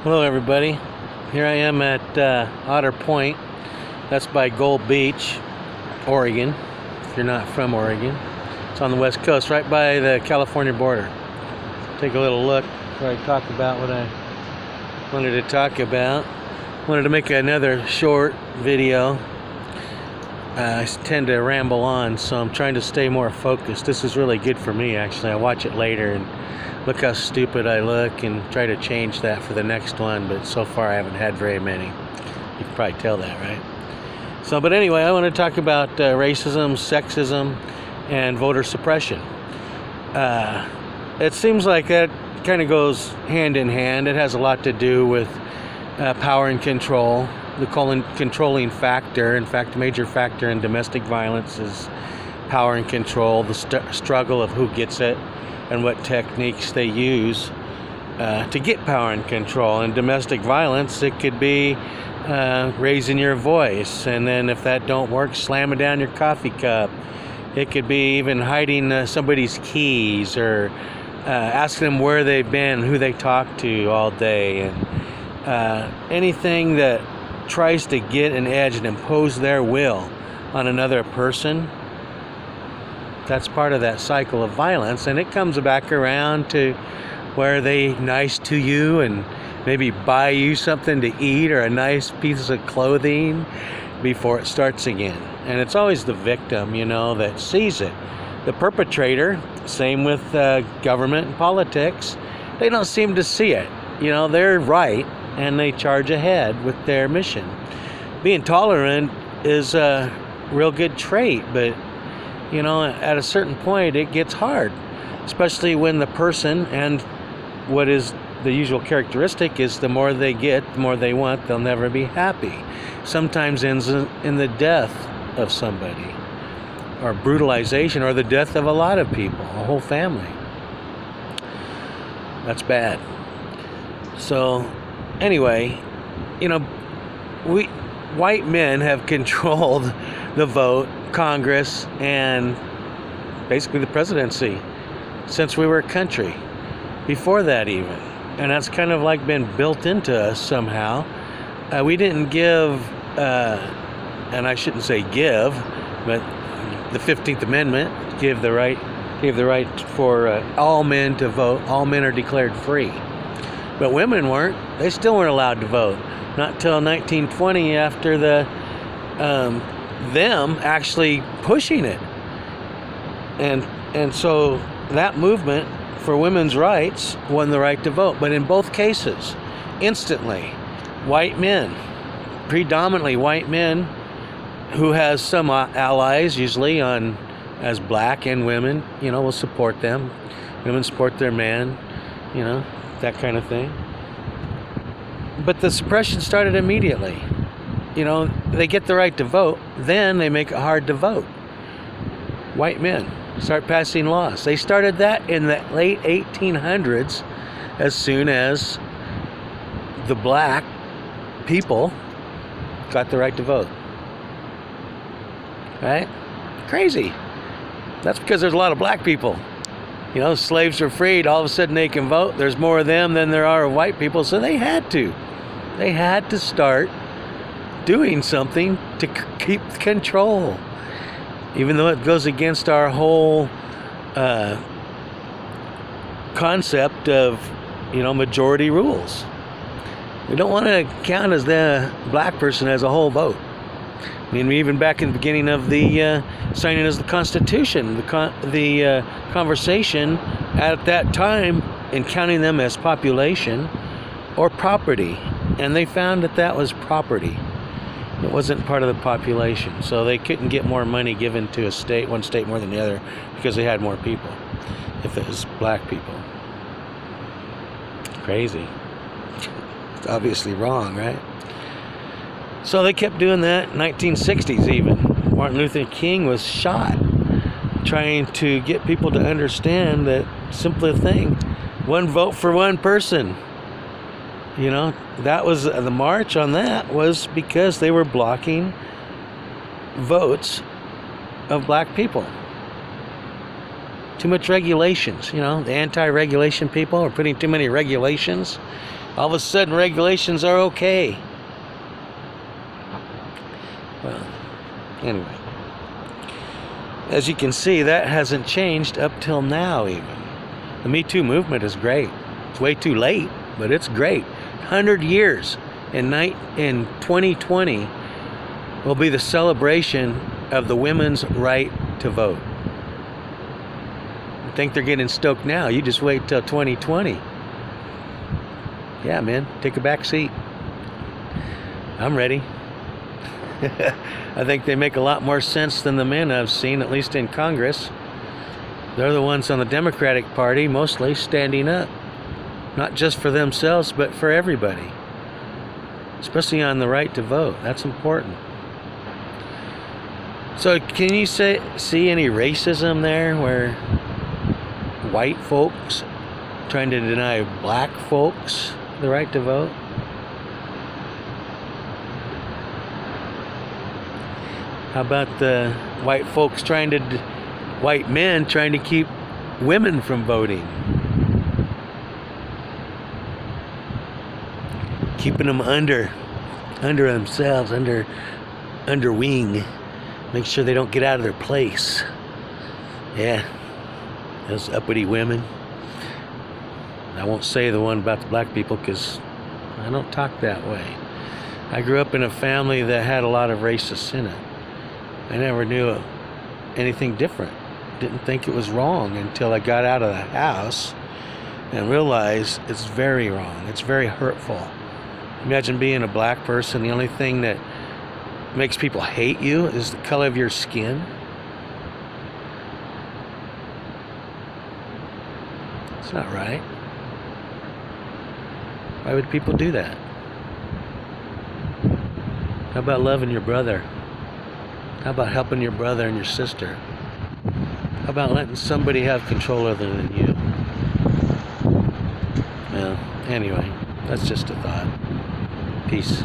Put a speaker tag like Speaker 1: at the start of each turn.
Speaker 1: Hello everybody, here I am at Otter Point. That's by Gold Beach, Oregon, if you're not from Oregon. It's on the west coast, right by the California border. Take a little look before I talk about what I wanted to talk about. Wanted to make another short video. I tend to ramble on, so I'm trying to stay more focused. This is really good for me, actually. I watch it later and look how stupid I look and try to change that for the next one, but so far I haven't had very many. You can probably tell that, right? So, but anyway, I want to talk about racism, sexism, and voter suppression. It seems like that kind of goes hand in hand. It has a lot to do with power and control. The controlling factor, in fact, a major factor in domestic violence is power and control, the struggle of who gets it and what techniques they use to get power and control. In domestic violence, it could be raising your voice, and then if that don't work, slamming down your coffee cup. It could be even hiding somebody's keys, or asking them where they've been, who they talk to all day, and anything that tries to get an edge and impose their will on another person. That's part of that cycle of violence, and it comes back around to where they nice to you and maybe buy you something to eat or a nice piece of clothing before it starts again. And it's always the victim, that sees it. The perpetrator, same with government and politics, they don't seem to see it. They're right, and they charge ahead with their mission. Being tolerant is a real good trait, but at a certain point it gets hard, especially when the person, and what is the usual characteristic is the more they get, the more they want, they'll never be happy. Sometimes ends in the death of somebody, or brutalization, or the death of a lot of people, a whole family. That's bad. So anyway, white men have controlled the vote, Congress, and basically the presidency since we were a country. Before that even. And that's kind of like been built into us somehow. We didn't give, and I shouldn't say give, but the 15th Amendment gave the right for all men to vote. All men are declared free. But women weren't. They still weren't allowed to vote. Not till 1920, after them actually pushing it. And so that movement for women's rights won the right to vote. But in both cases, instantly, white men, predominantly white men, who has some allies, usually as black and women, will support them. Women support their man, that kind of thing. But the suppression started immediately. They get the right to vote, then they make it hard to vote. White men start passing laws. They started that in the late 1800s, as soon as the black people got the right to vote. Right? Crazy. That's because there's a lot of black people. Slaves were freed, all of a sudden they can vote. There's more of them than there are of white people, so they had to. They had to start doing something to keep control, even though it goes against our whole concept of majority rules. We don't want to count as the black person as a whole vote. Even back in the beginning of the signing of the Constitution, the conversation at that time in counting them as population or property, and they found that was property. It wasn't part of the population, so they couldn't get more money given to a state, one state more than the other, because they had more people, if it was black people. Crazy. It's obviously wrong, right? So they kept doing that. 1960s even. Martin Luther King was shot trying to get people to understand that simple thing. One vote for one person. That was the march on that was because they were blocking votes of black people. Too much regulations, the anti-regulation people are putting too many regulations. All of a sudden, regulations are okay. Well, anyway. As you can see, that hasn't changed up till now even. The Me Too movement is great. It's way too late, but it's great. 100 years in 2020 will be the celebration of the women's right to vote. You think they're getting stoked now? You just wait till 2020. Yeah, man, take a back seat. I'm ready. I think they make a lot more sense than the men I've seen, at least in Congress. They're the ones on the Democratic Party mostly standing up. Not just for themselves, but for everybody. Especially on the right to vote. That's important. So can you see any racism there where white folks trying to deny black folks the right to vote? How about the white men trying to keep women from voting? Keeping them under themselves, under wing. Make sure they don't get out of their place. Yeah, those uppity women. I won't say the one about the black people because I don't talk that way. I grew up in a family that had a lot of racists in it. I never knew anything different. Didn't think it was wrong until I got out of the house and realized it's very wrong. It's very hurtful. Imagine being a black person. The only thing that makes people hate you is the color of your skin. It's not right. Why would people do that? How about loving your brother? How about helping your brother and your sister? How about letting somebody have control other than you? Well, anyway, that's just a thought. Peace.